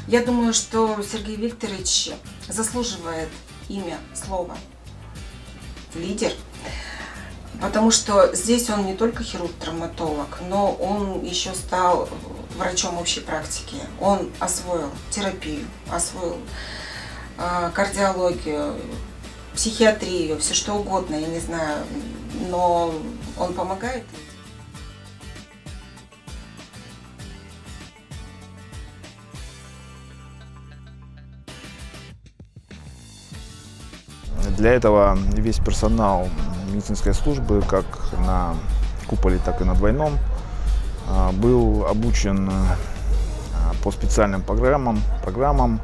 Я думаю, что Сергей Викторович заслуживает имя, слово лидер, потому что здесь он не только хирург-травматолог, но он еще стал врачом общей практики. Он освоил терапию, освоил кардиологию, психиатрию, все что угодно, я не знаю, но он помогает. Для этого весь персонал медицинской службы, как на куполе, так и на двойном, был обучен по специальным программам.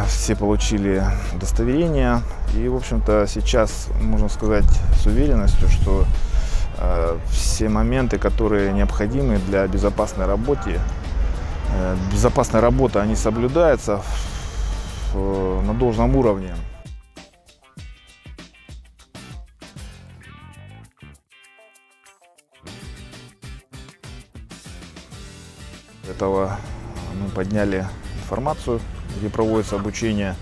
Все получили удостоверение. И, в общем-то, сейчас можно сказать с уверенностью, что все моменты, которые необходимы для безопасной работы, они соблюдаются на должном уровне. Этого мы подняли информацию, где проводится обучение,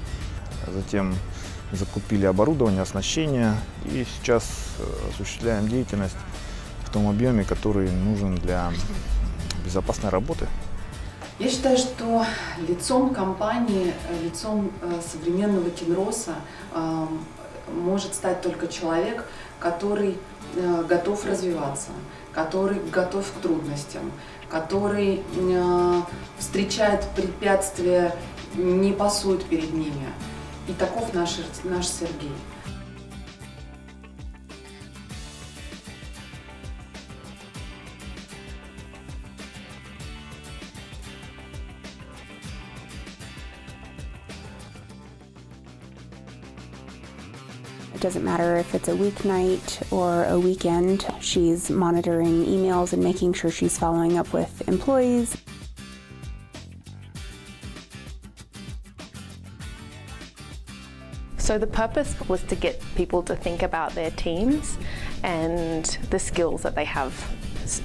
затем закупили оборудование, оснащение и сейчас осуществляем деятельность в том объеме, который нужен для безопасной работы. Я считаю, что лицом компании, лицом современного Kinross может стать только человек, который готов развиваться, который готов к трудностям, который встречает препятствия, не пасует перед ними. И таков наш Сергей. It doesn't matter if it's a weeknight or a weekend, she's monitoring emails and making sure she's following up with employees. So the purpose was to get people to think about their teams and the skills that they have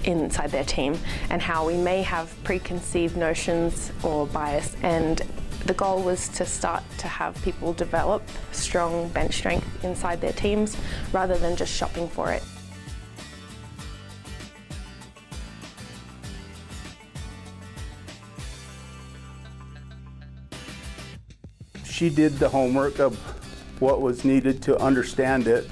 inside their team and how we may have preconceived notions or bias, and the goal was to start to have people develop strong bench strength inside their teams rather than just shopping for it. She did the homework of what was needed to understand it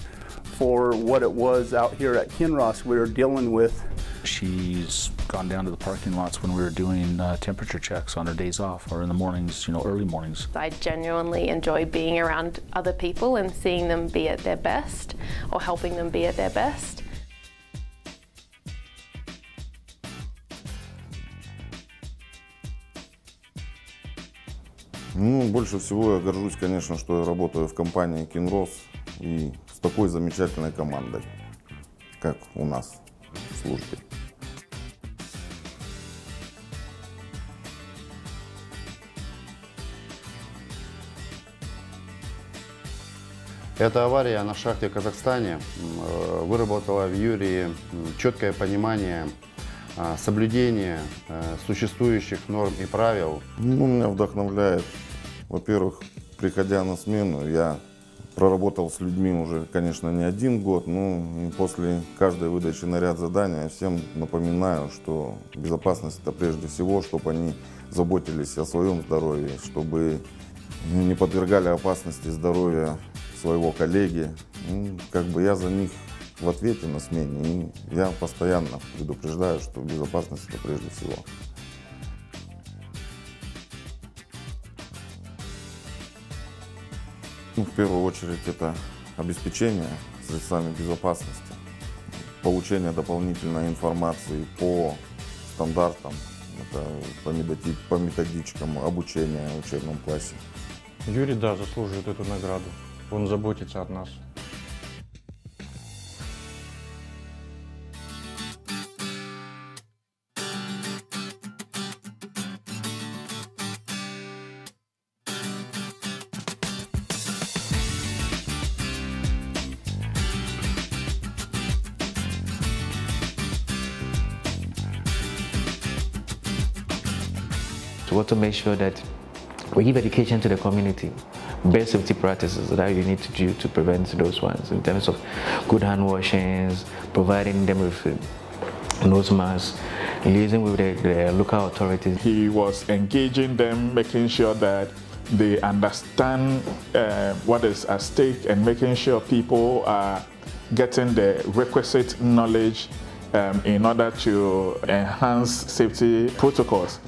for what it was out here at Kinross we were dealing with. She's gone down to the parking lots when we were doing temperature checks on her days off or in the mornings, early mornings. I genuinely enjoy being around other people and seeing them be at their best or helping them be at their best. Больше всего я горжусь, конечно, что я работаю в компании Kinross и с такой замечательной командой, как у нас в службе. Эта авария на шахте в Казахстане выработала в Юрии четкое понимание соблюдения существующих норм и правил. Меня вдохновляет, во-первых, приходя на смену, я проработал с людьми уже, конечно, не 1 год, но после каждой выдачи на ряд заданий я всем напоминаю, что безопасность — это прежде всего, чтобы они заботились о своем здоровье, чтобы не подвергали опасности здоровья своего коллеги. Я за них в ответе на смене, и я постоянно предупреждаю, что безопасность — это прежде всего. В первую очередь это обеспечение средствами безопасности, получение дополнительной информации по стандартам, по методичкам обучения в учебном классе. Юрий, да, заслуживает эту награду. Он заботится о нас. We want to make sure that we give education to the community, best safety practices that you need to do to prevent those ones in terms of good hand washings, providing them with nose masks, liaising with the local authorities. He was engaging them, making sure that they understand what is at stake and making sure people are getting the requisite knowledge in order to enhance safety protocols.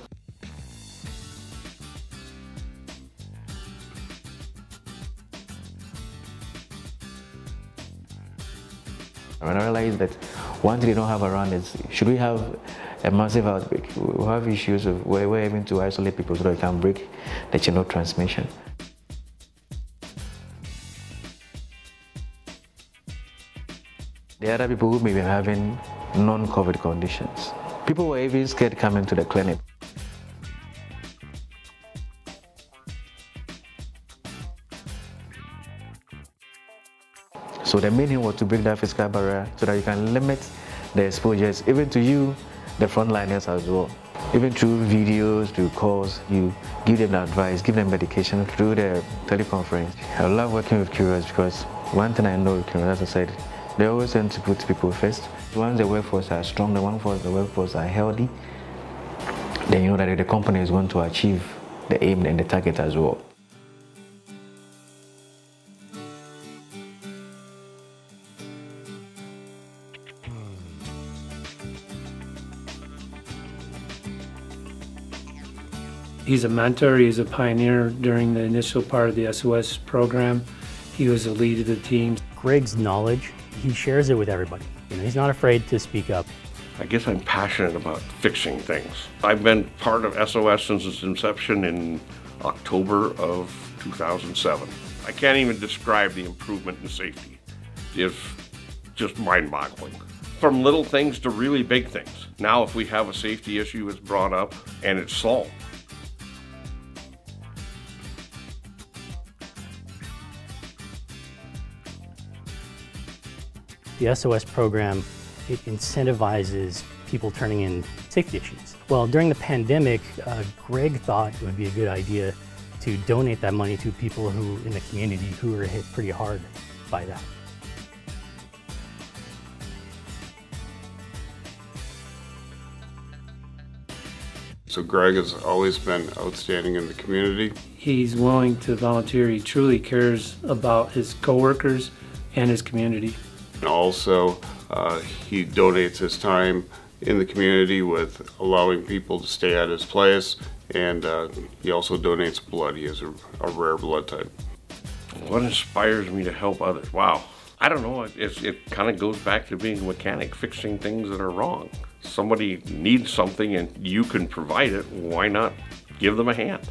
And I realized that one thing they don't have around is, should we have a massive outbreak, we have issues of where we're having to isolate people so that they can break the chain of transmission. There are other people who may be having non-COVID conditions. People were even scared coming to the clinic. So the main aim was to break that physical barrier so that you can limit the exposures, even to you, the frontliners as well. Even through videos, through calls, you give them advice, give them medication through the teleconference. I love working with Kinross because one thing I know with Kinross, as I said, they always tend to put people first. Once the workforce are strong, the workforce are healthy, then you know that the company is going to achieve the aim and the target as well. He's a mentor, he's a pioneer during the initial part of the SOS program. He was the lead of the team. Greg's knowledge, he shares it with everybody. You know, he's not afraid to speak up. I guess I'm passionate about fixing things. I've been part of SOS since its inception in October of 2007. I can't even describe the improvement in safety. It's just mind-boggling. From little things to really big things. Now if we have a safety issue, it's brought up and it's solved. The SOS program, it incentivizes people turning in safety issues. Well, during the pandemic, Greg thought it would be a good idea to donate that money to people who in the community who were hit pretty hard by that. So Greg has always been outstanding in the community. He's willing to volunteer. He truly cares about his coworkers and his community. And also, he donates his time in the community with allowing people to stay at his place, and he also donates blood. He has a rare blood type. What inspires me to help others? Wow. I don't know, it kind of goes back to being a mechanic, fixing things that are wrong. Somebody needs something and you can provide it, why not give them a hand?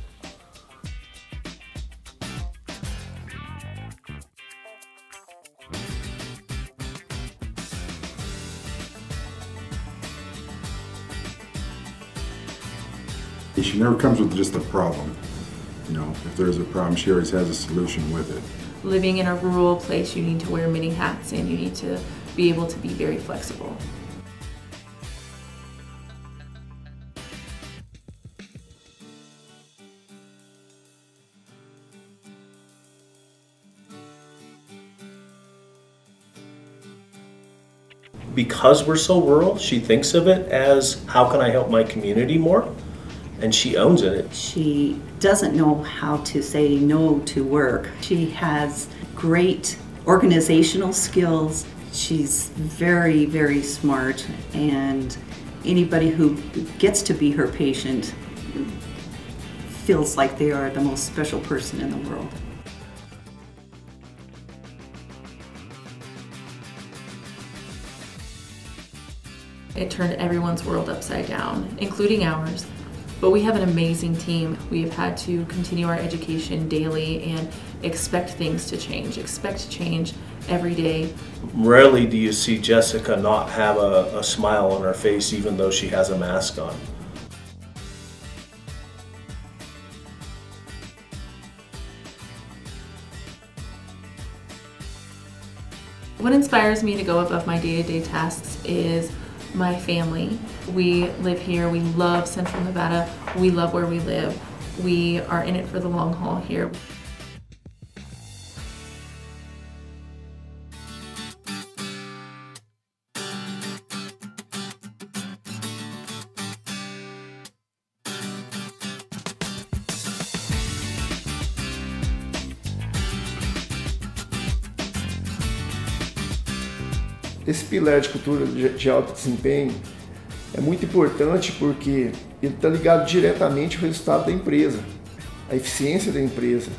She never comes with just a problem. You know, if there's a problem, she always has a solution with it. Living in a rural place, you need to wear many hats and you need to be able to be very flexible. Because we're so rural, she thinks of it as, how can I help my community more? And she owns it. She doesn't know how to say no to work. She has great organizational skills. She's very, very smart, and anybody who gets to be her patient feels like they are the most special person in the world. It turned everyone's world upside down, including ours. But we have an amazing team. We have had to continue our education daily and expect things to change. Expect change every day. Rarely do you see Jessica not have a smile on her face even though she has a mask on. What inspires me to go above my day-to-day tasks is my family. We live here, we love Central Nevada, we love where we live. We are in it for the long haul here. Esse pilar de cultura de alto desempenho é muito importante porque ele está ligado diretamente ao resultado da empresa, à eficiência da empresa.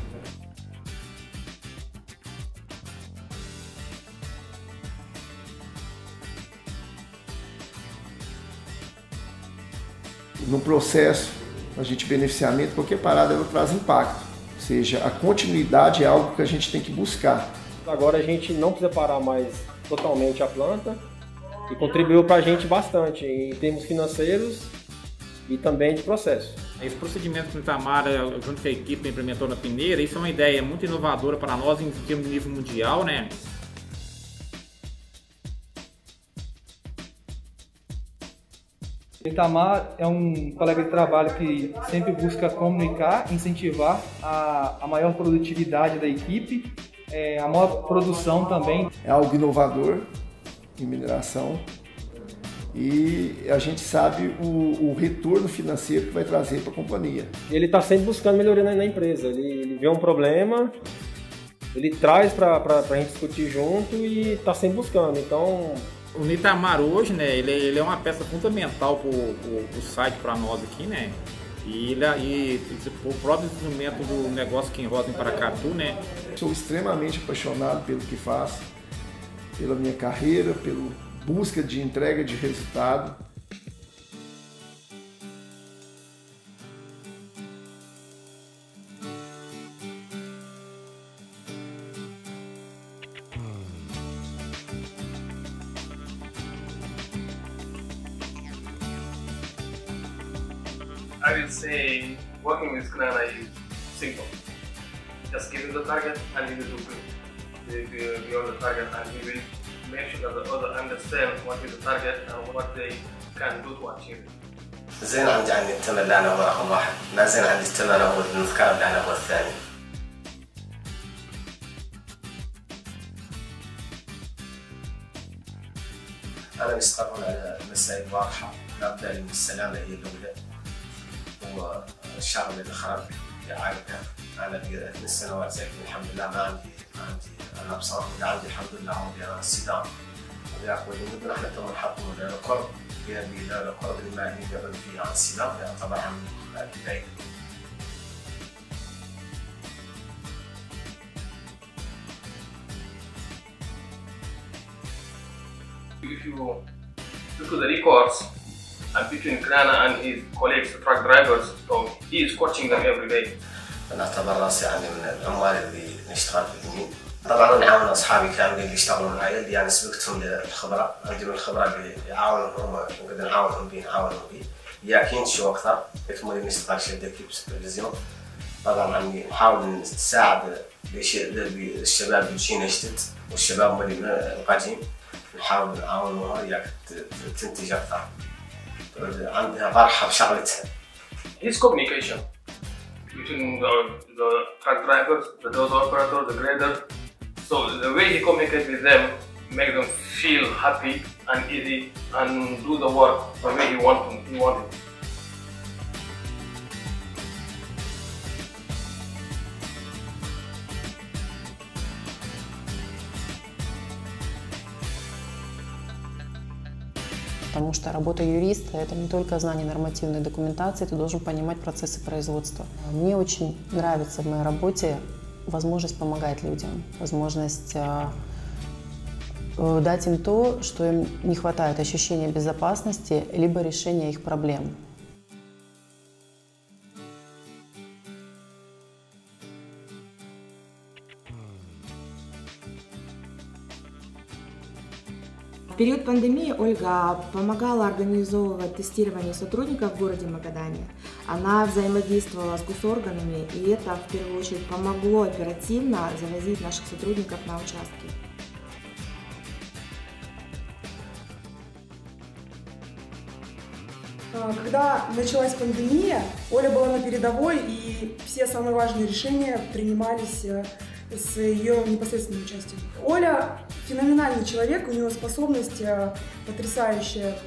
No processo, a gente beneficiamento, qualquer parada ela traz impacto, ou seja, a continuidade é algo que a gente tem que buscar. Agora a gente não precisa parar mais totalmente a planta e contribuiu para a gente bastante em termos financeiros e também de processo. Esse procedimento que o Itamar, junto com a equipe, implementou na Peneira, isso é uma ideia muito inovadora para nós em termos de nível mundial, né? O Itamar é um colega de trabalho que sempre busca comunicar, incentivar a maior produtividade da equipe, a maior produção também. É algo inovador em mineração e a gente sabe o retorno financeiro que vai trazer para a companhia. Ele está sempre buscando melhoria na empresa, ele vê um problema, ele traz para a gente discutir junto e está sempre buscando. Então, o Itamar hoje, né, ele é uma peça fundamental para o site para nós aqui, né? E o próprio desenvolvimento do negócio Kinross em Paracatu, né? Sou extremamente apaixonado pelo que faço, pela minha carreira, pela busca de entrega de resultado. I will say working with Knana is simple. Just give him the target and he will do good beyond the target, and he will make sure that the other understand what is the target and what they can do to achieve it. زين عندي التمر اللي أنا هو رقم واحد، ما زين عندي التمر هو الذكر اللي أنا هو الثاني. أنا مستقر على مسائل واضحة، مبدأ السلامة هي الأولى. والشعب اللي خرج يعاني أنا ب 8 سنوات زي الحمد لله ما عندي أنا بصراحة عندي الحمد لله عندي الصدام وياخذ المدن احنا تو نحطم القرب القرب المالي يعود فيه عن الصدام طبعا البداية. If you look at the records and between Knana and his colleagues, truck drivers, so he is coaching them every day. أنا أعتبر راسي يعني من العمال اللي نشتغل في اليمين. طبعا نعاون أصحابي كاملين اللي يشتغلوا معي اللي يعني سبقتهم للخبرة، عندي من الخبرة اللي يعاونهم هم ونقدر نعاونهم بيه. ياكين شو أكثر يكمل نشتغل شيء ديكي بالتلفزيون. طبعا يعني نحاول نساعد الشباب اللي شي نشتت والشباب اللي القديم نحاول نعاونهم ياك تنتج أكثر. عندها فرحة بشغلتها. His communication between the truck drivers, the dose operator, the grader. So the way he communicates with them makes them feel happy and easy and do the work the way he wanted. Потому что работа юриста – это не только знание нормативной документации, ты должен понимать процессы производства. Мне очень нравится в моей работе возможность помогать людям, возможность дать им то, что им не хватает, ощущения безопасности, либо решения их проблем. В период пандемии Ольга помогала организовывать тестирование сотрудников в городе Магадане. Она взаимодействовала с госорганами, и это в первую очередь помогло оперативно завозить наших сотрудников на участки. Когда началась пандемия, Оля была на передовой, и все самые важные решения принимались с ее непосредственным участием. Оля феноменальный человек, у нее способность потрясающая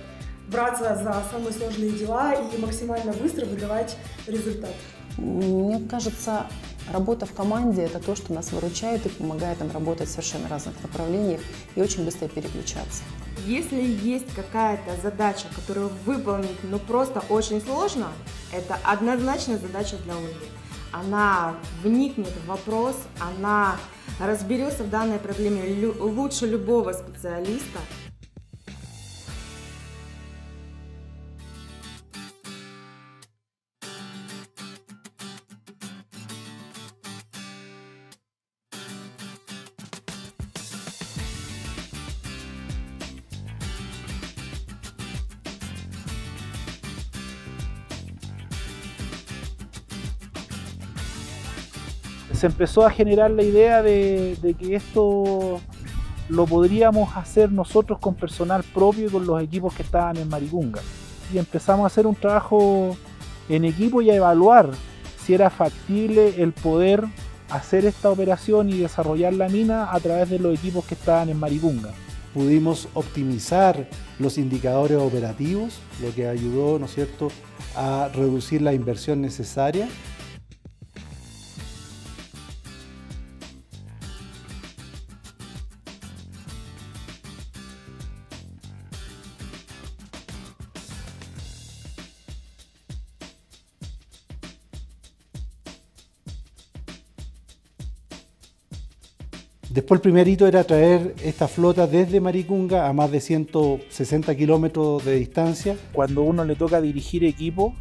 браться за самые сложные дела и максимально быстро выдавать результат. Мне кажется, работа в команде – это то, что нас выручает и помогает нам работать в совершенно разных направлениях и очень быстро переключаться. Если есть какая-то задача, которую выполнить просто очень сложно, это однозначно задача для Ольги. Она вникнет в вопрос, она разберется в данной проблеме лучше любого специалиста. Se empezó a generar la idea de que esto lo podríamos hacer nosotros con personal propio y con los equipos que estaban en Maricunga. Y empezamos a hacer un trabajo en equipo y a evaluar si era factible el poder hacer esta operación y desarrollar la mina a través de los equipos que estaban en Maricunga. Pudimos optimizar los indicadores operativos, lo que ayudó, ¿no es cierto?, a reducir la inversión necesaria. Después el primer hito era traer esta flota desde Maricunga a más de 160 kilómetros de distancia. Cuando uno le toca dirigir equipo,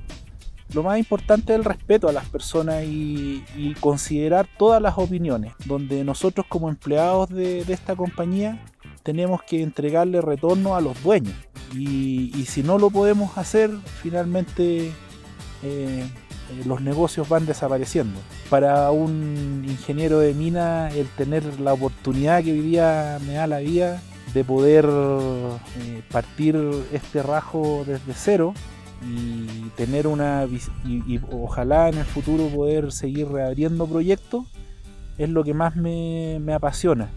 lo más importante es el respeto a las personas y considerar todas las opiniones, donde nosotros como empleados de esta compañía tenemos que entregarle retorno a los dueños y si no lo podemos hacer, finalmente los negocios van desapareciendo. Para un ingeniero de mina, el tener la oportunidad que hoy día me da la vida de poder partir este rajo desde cero y tener y ojalá en el futuro poder seguir reabriendo proyectos, es lo que más me apasiona.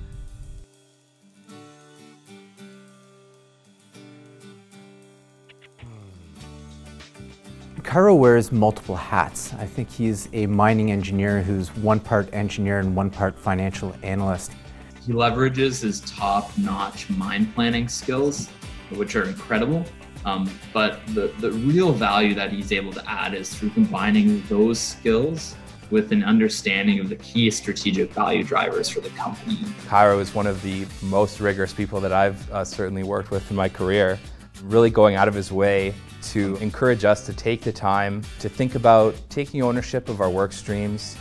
Caro wears multiple hats. I think he's a mining engineer who's one part engineer and one part financial analyst. He leverages his top-notch mine planning skills, which are incredible, but the real value that he's able to add is through combining those skills with an understanding of the key strategic value drivers for the company. Caro is one of the most rigorous people that I've certainly worked with in my career, really going out of his way to encourage us to take the time to think about taking ownership of our work streams.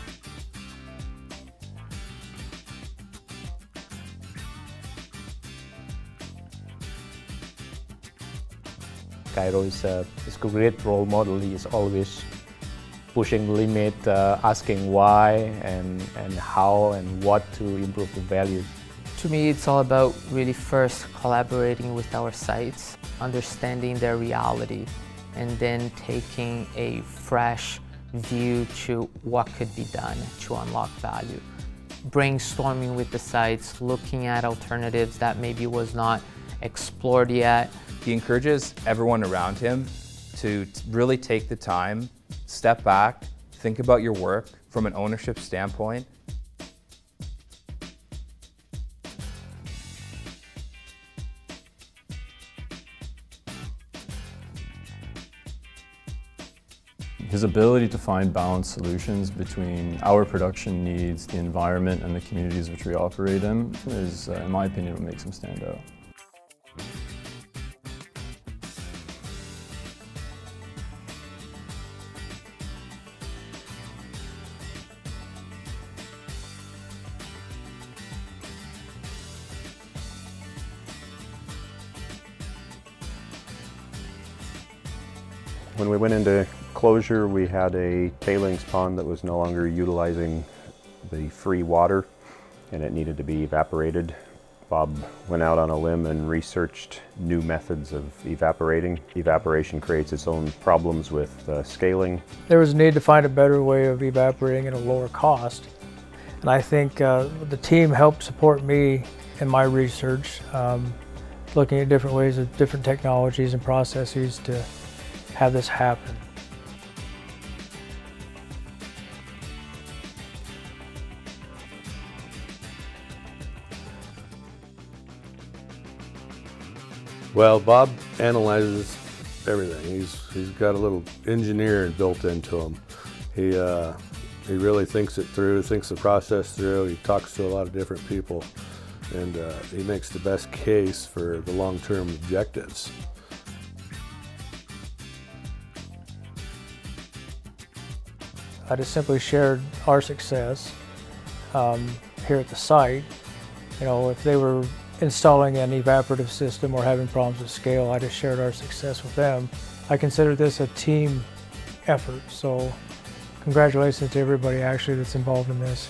Caro is a great role model. He is always pushing the limit, asking why and how and what to improve the value. To me, it's all about really first collaborating with our sites, understanding their reality, and then taking a fresh view to what could be done to unlock value. Brainstorming with the sites, looking at alternatives that maybe was not explored yet. He encourages everyone around him to really take the time, step back, think about your work from an ownership standpoint. His ability to find balanced solutions between our production needs, the environment, and the communities which we operate in is, in my opinion, what makes him stand out. When we went into closure, we had a tailings pond that was no longer utilizing the free water, and it needed to be evaporated Bob went out on a limb and researched new methods of evaporating. Evaporation creates its own problems with scaling. There was a need to find a better way of evaporating at a lower cost. And I think the team helped support me in my research, looking at different ways of different technologies and processes to have this happen. Well, Bob analyzes everything. He's got a little engineer built into him. He really thinks it through, thinks the process through. He talks to a lot of different people, and he makes the best case for the long-term objectives. I just simply shared our success here at the site. You know, if they were installing an evaporative system or having problems with scale, I just shared our success with them. I consider this a team effort, so congratulations to everybody actually that's involved in this.